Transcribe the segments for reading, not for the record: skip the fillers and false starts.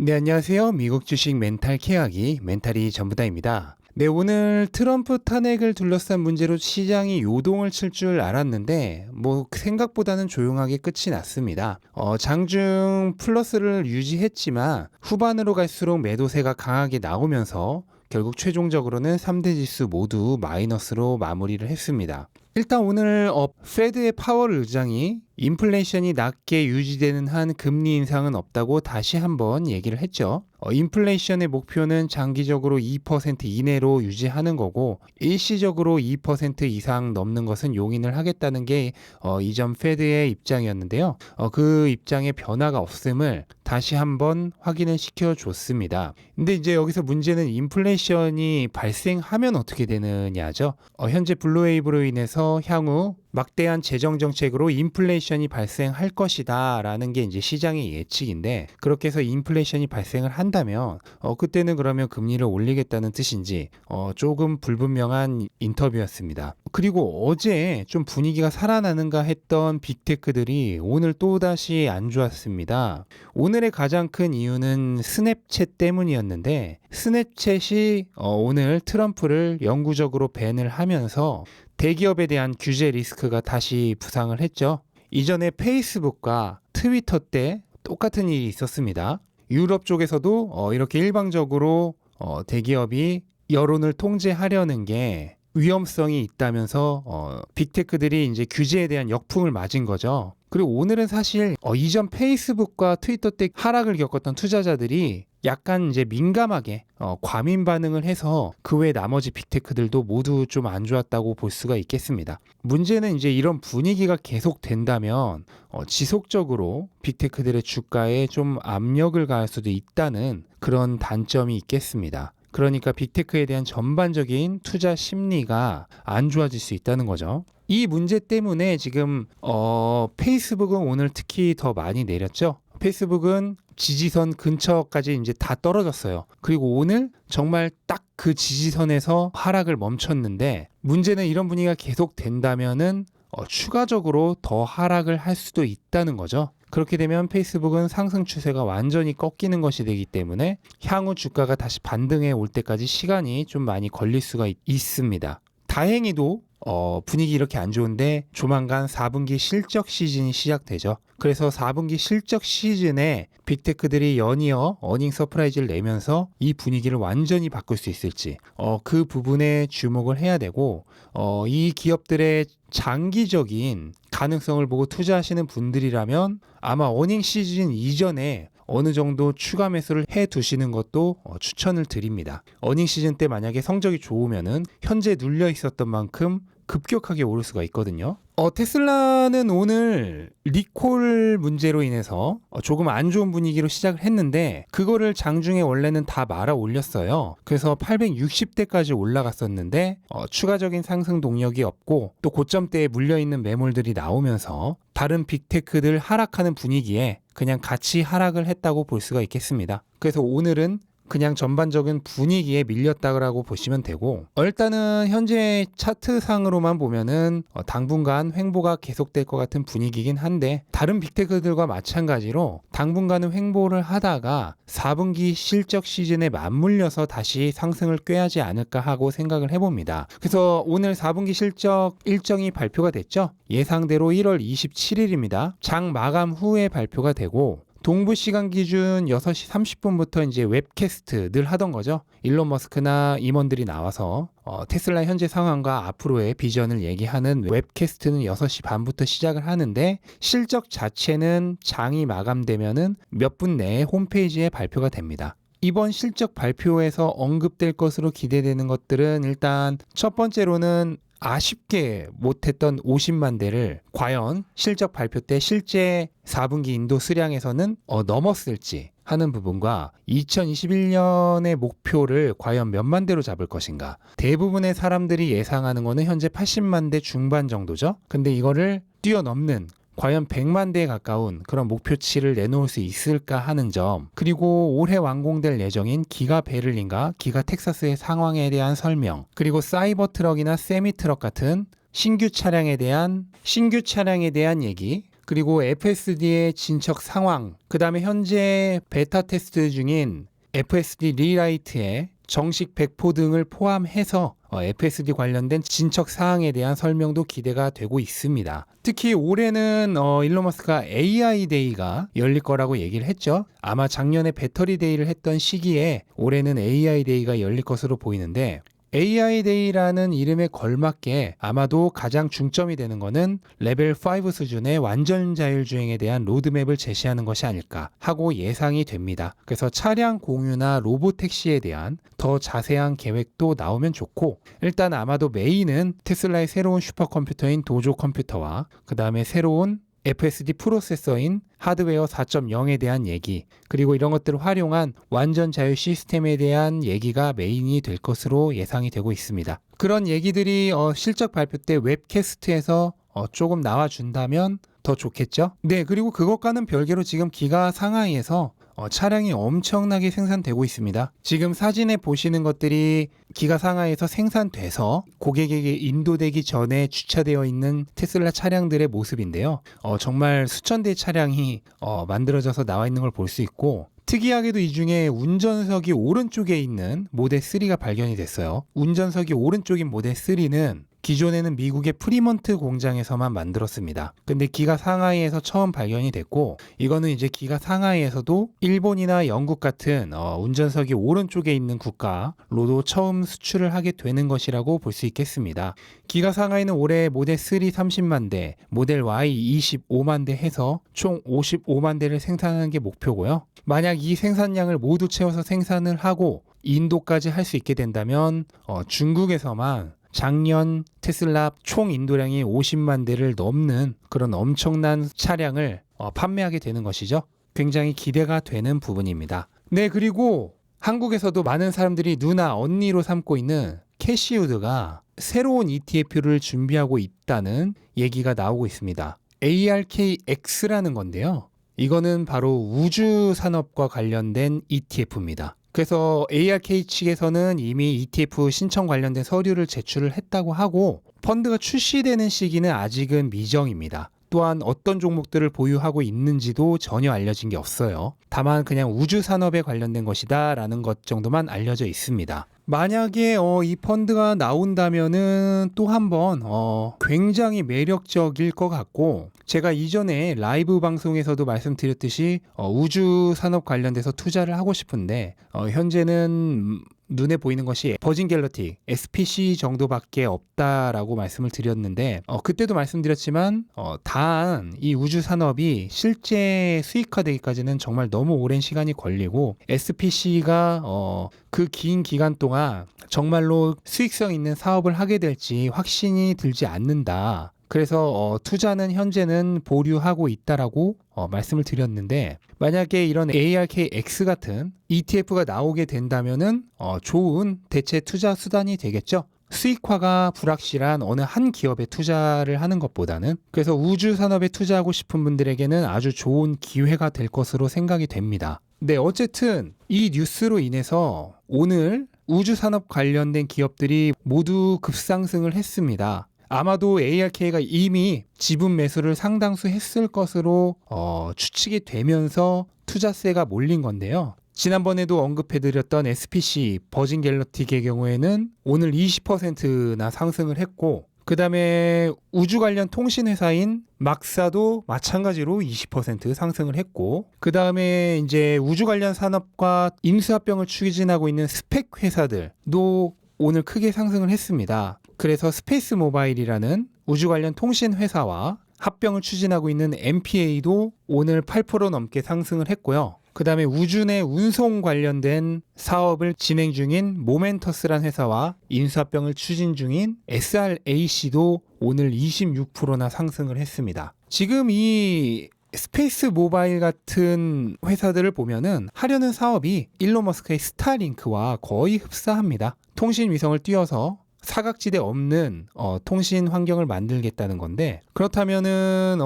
네, 안녕하세요. 미국 주식 멘탈 케어하기 멘탈이 전부다입니다. 네, 오늘 트럼프 탄핵을 둘러싼 문제로 시장이 요동을 칠 줄 알았는데 생각보다는 조용하게 끝이 났습니다. 장중 플러스를 유지했지만 후반으로 갈수록 매도세가 강하게 나오면서 결국 최종적으로는 3대 지수 모두 마이너스로 마무리를 했습니다. 일단 오늘 페드의 파월 의장이 인플레이션이 낮게 유지되는 한 금리 인상은 없다고 다시 한번 얘기를 했죠. 인플레이션의 목표는 장기적으로 2% 이내로 유지하는 거고 일시적으로 2% 이상 넘는 것은 용인을 하겠다는 게 이전 페드의 입장이었는데요. 그 입장에 변화가 없음을 다시 한번 확인을 시켜줬습니다. 근데 이제 여기서 문제는 인플레이션이 발생하면 어떻게 되느냐죠. 현재 블루웨이브로 인해서 향후 막대한 재정 정책으로 인플레이션이 발생할 것이다 라는 게 이제 시장의 예측인데, 그렇게 해서 인플레이션이 발생을 한다면 그때는 그러면 금리를 올리겠다는 뜻인지 조금 불분명한 인터뷰였습니다. 그리고 어제 좀 분위기가 살아나는가 했던 빅테크들이 오늘 또다시 안 좋았습니다. 오늘의 가장 큰 이유는 스냅챗 때문이었는데, 스냅챗이 오늘 트럼프를 영구적으로 밴을 하면서 대기업에 대한 규제 리스크가 다시 부상을 했죠. 이전에 페이스북과 트위터 때 똑같은 일이 있었습니다. 유럽 쪽에서도 이렇게 일방적으로 대기업이 여론을 통제하려는 게 위험성이 있다면서 빅테크들이 이제 규제에 대한 역풍을 맞은 거죠. 그리고 오늘은 사실 이전 페이스북과 트위터 때 하락을 겪었던 투자자들이 약간 이제 민감하게 과민 반응을 해서 그 외 나머지 빅테크들도 모두 좀 안 좋았다고 볼 수가 있겠습니다. 문제는 이제 이런 분위기가 계속된다면 지속적으로 빅테크들의 주가에 좀 압력을 가할 수도 있다는 그런 단점이 있겠습니다. 그러니까 빅테크에 대한 전반적인 투자 심리가 안 좋아질 수 있다는 거죠. 이 문제 때문에 지금 페이스북은 오늘 특히 더 많이 내렸죠. 페이스북은 지지선 근처까지 이제 다 떨어졌어요. 그리고 오늘 정말 딱 그 지지선에서 하락을 멈췄는데, 문제는 이런 분위기가 계속 된다면은 추가적으로 더 하락을 할 수도 있다는 거죠. 그렇게 되면 페이스북은 상승 추세가 완전히 꺾이는 것이 되기 때문에 향후 주가가 다시 반등해 올 때까지 시간이 좀 많이 걸릴 수가 있습니다. 다행히도 분위기 이렇게 안 좋은데 조만간 4분기 실적 시즌이 시작되죠. 그래서 4분기 실적 시즌에 빅테크들이 연이어 어닝 서프라이즈를 내면서 이 분위기를 완전히 바꿀 수 있을지 그 부분에 주목을 해야 되고, 이 기업들의 장기적인 가능성을 보고 투자하시는 분들이라면 아마 어닝 시즌 이전에 어느 정도 추가 매수를 해 두시는 것도 추천을 드립니다. 어닝 시즌 때 만약에 성적이 좋으면은 현재 눌려 있었던 만큼 급격하게 오를 수가 있거든요. 테슬라는 오늘 리콜 문제로 인해서 조금 안 좋은 분위기로 시작을 했는데, 그거를 장중에 원래는 다 말아 올렸어요. 그래서 860대까지 올라갔었는데 추가적인 상승 동력이 없고 또 고점대에 물려있는 매물들이 나오면서 다른 빅테크들 하락하는 분위기에 그냥 같이 하락을 했다고 볼 수가 있겠습니다. 그래서 오늘은 그냥 전반적인 분위기에 밀렸다고 보시면 되고, 일단은 현재 차트상으로만 보면은 당분간 횡보가 계속될 것 같은 분위기긴 한데, 다른 빅테크들과 마찬가지로 당분간은 횡보를 하다가 4분기 실적 시즌에 맞물려서 다시 상승을 꾀하지 않을까 하고 생각을 해봅니다. 그래서 오늘 4분기 실적 일정이 발표가 됐죠. 예상대로 1월 27일입니다. 장 마감 후에 발표가 되고, 동부 시간 기준 6시 30분부터 이제 웹캐스트 늘 하던 거죠. 일론 머스크나 임원들이 나와서 테슬라 현재 상황과 앞으로의 비전을 얘기하는 웹캐스트는 6시 반부터 시작을 하는데, 실적 자체는 장이 마감되면은 몇 분 내에 홈페이지에 발표가 됩니다. 이번 실적 발표에서 언급될 것으로 기대되는 것들은, 일단 첫 번째로는 아쉽게 못했던 50만 대를 과연 실적 발표 때 실제 4분기 인도 수량에서는 넘었을지 하는 부분과 2021년의 목표를 과연 몇만 대로 잡을 것인가. 대부분의 사람들이 예상하는 거는 현재 80만 대 중반 정도죠. 근데 이거를 뛰어넘는 과연 100만 대에 가까운 그런 목표치를 내놓을 수 있을까 하는 점, 그리고 올해 완공될 예정인 기가 베를린과 기가 텍사스의 상황에 대한 설명, 그리고 사이버 트럭이나 세미 트럭 같은 신규 차량에 대한 얘기, 그리고 FSD의 진척 상황, 그 다음에 현재 베타 테스트 중인 FSD 리라이트의 정식 배포 등을 포함해서 FSD 관련된 진척 사항에 대한 설명도 기대가 되고 있습니다. 특히 올해는 일론 머스크가 AI 데이가 열릴 거라고 얘기를 했죠. 아마 작년에 배터리 데이를 했던 시기에 올해는 AI 데이가 열릴 것으로 보이는데, AI 데이라는 이름에 걸맞게 아마도 가장 중점이 되는 것은 레벨 5 수준의 완전 자율주행에 대한 로드맵을 제시하는 것이 아닐까 하고 예상이 됩니다. 그래서 차량 공유나 로보택시에 대한 더 자세한 계획도 나오면 좋고, 일단 아마도 메인은 테슬라의 새로운 슈퍼컴퓨터인 도조 컴퓨터와 그 다음에 새로운 FSD 프로세서인 하드웨어 4.0에 대한 얘기, 그리고 이런 것들을 활용한 완전 자율 시스템에 대한 얘기가 메인이 될 것으로 예상이 되고 있습니다. 그런 얘기들이 실적 발표 때 웹캐스트에서 조금 나와준다면 더 좋겠죠? 네, 그리고 그것과는 별개로 지금 기가 상하이에서 차량이 엄청나게 생산되고 있습니다. 지금 사진에 보시는 것들이 기가 상하이에서 생산돼서 고객에게 인도되기 전에 주차되어 있는 테슬라 차량들의 모습인데요. 정말 수천 대의 차량이 만들어져서 나와 있는 걸 볼 수 있고, 특이하게도 이 중에 운전석이 오른쪽에 있는 모델 3가 발견이 됐어요. 운전석이 오른쪽인 모델 3는 기존에는 미국의 프리먼트 공장에서만 만들었습니다. 근데 기가 상하이에서 처음 발견이 됐고, 이거는 이제 기가 상하이에서도 일본이나 영국 같은 운전석이 오른쪽에 있는 국가로도 처음 수출을 하게 되는 것이라고 볼 수 있겠습니다. 기가 상하이는 올해 모델 3 30만 대, 모델 Y 25만 대 해서 총 55만 대를 생산하는 게 목표고요. 만약 이 생산량을 모두 채워서 생산을 하고 인도까지 할 수 있게 된다면 중국에서만 작년 테슬라 총 인도량이 50만 대를 넘는 그런 엄청난 차량을 판매하게 되는 것이죠. 굉장히 기대가 되는 부분입니다. 네, 그리고 한국에서도 많은 사람들이 누나, 언니로 삼고 있는 캐시우드가 새로운 ETF를 준비하고 있다는 얘기가 나오고 있습니다. ARKX라는 건데요. 이거는 바로 우주 산업과 관련된 ETF입니다. 그래서 ARK 측에서는 이미 ETF 신청 관련된 서류를 제출을 했다고 하고, 펀드가 출시되는 시기는 아직은 미정입니다. 또한 어떤 종목들을 보유하고 있는지도 전혀 알려진 게 없어요. 다만 그냥 우주 산업에 관련된 것이다 라는 것 정도만 알려져 있습니다. 만약에 이 펀드가 나온다면은 또 한번 굉장히 매력적일 것 같고, 제가 이전에 라이브 방송에서도 말씀드렸듯이 우주 산업 관련돼서 투자를 하고 싶은데 현재는 눈에 보이는 것이 버진 갤럭틱 SPC 정도밖에 없다라고 말씀을 드렸는데, 그때도 말씀드렸지만 단 이 우주 산업이 실제 수익화되기까지는 정말 너무 오랜 시간이 걸리고, SPC가 그 긴 기간 동안 정말로 수익성 있는 사업을 하게 될지 확신이 들지 않는다. 그래서 투자는 현재는 보류하고 있다라고 말씀을 드렸는데, 만약에 이런 ARKX 같은 ETF가 나오게 된다면은 좋은 대체 투자 수단이 되겠죠. 수익화가 불확실한 어느 한 기업에 투자를 하는 것보다는. 그래서 우주 산업에 투자하고 싶은 분들에게는 아주 좋은 기회가 될 것으로 생각이 됩니다. 네, 어쨌든 이 뉴스로 인해서 오늘 우주 산업 관련된 기업들이 모두 급상승을 했습니다. 아마도 ARK가 이미 지분 매수를 상당수 했을 것으로 추측이 되면서 투자세가 몰린 건데요. 지난번에도 언급해드렸던 SPC 버진 갤럭틱의 경우에는 오늘 20%나 상승을 했고, 그 다음에 우주 관련 통신 회사인 막사도 마찬가지로 20% 상승을 했고, 그 다음에 이제 우주 관련 산업과 인수합병을 추진하고 있는 스펙 회사들도 오늘 크게 상승을 했습니다. 그래서 스페이스 모바일이라는 우주 관련 통신 회사와 합병을 추진하고 있는 MPA도 오늘 8% 넘게 상승을 했고요. 그 다음에 우주 내 운송 관련된 사업을 진행 중인 모멘터스란 회사와 인수합병을 추진 중인 SRAC도 오늘 26%나 상승을 했습니다. 지금 이 스페이스 모바일 같은 회사들을 보면은 하려는 사업이 일론 머스크의 스타링크와 거의 흡사합니다. 통신 위성을 띄워서 사각지대 없는 통신 환경을 만들겠다는 건데, 그렇다면은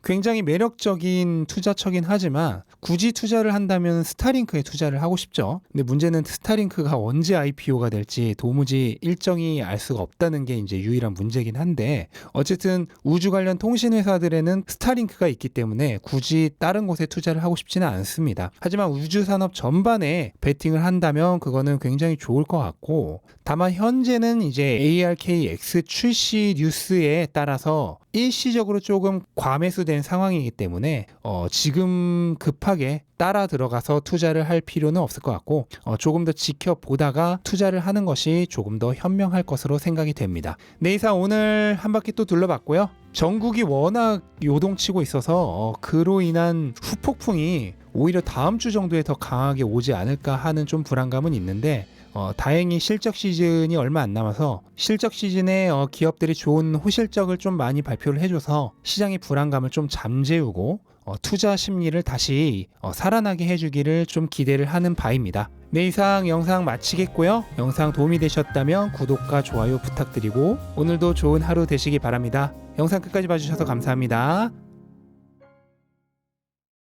굉장히 매력적인 투자처긴 하지만 굳이 투자를 한다면 스타링크에 투자를 하고 싶죠. 근데 문제는 스타링크가 언제 IPO가 될지 도무지 일정이 알 수가 없다는 게 이제 유일한 문제긴 한데, 어쨌든 우주 관련 통신 회사들에는 스타링크가 있기 때문에 굳이 다른 곳에 투자를 하고 싶지는 않습니다. 하지만 우주 산업 전반에 베팅을 한다면 그거는 굉장히 좋을 것 같고, 다만 현재는 이제 ARKX 출시 뉴스에 따라서 일시적으로 조금 과매수된 상황이기 때문에 지금 급하게 따라 들어가서 투자를 할 필요는 없을 것 같고, 조금 더 지켜보다가 투자를 하는 것이 조금 더 현명할 것으로 생각이 됩니다. 네, 이상 오늘 한 바퀴 또 둘러봤고요. 전국이 워낙 요동치고 있어서 그로 인한 후폭풍이 오히려 다음 주 정도에 더 강하게 오지 않을까 하는 좀 불안감은 있는데, 다행히 실적 시즌이 얼마 안 남아서 실적 시즌에 기업들이 좋은 호실적을 좀 많이 발표를 해줘서 시장의 불안감을 좀 잠재우고 투자 심리를 다시 살아나게 해주기를 좀 기대를 하는 바입니다. 네, 이상 영상 마치겠고요. 영상 도움이 되셨다면 구독과 좋아요 부탁드리고 오늘도 좋은 하루 되시기 바랍니다. 영상 끝까지 봐주셔서 감사합니다.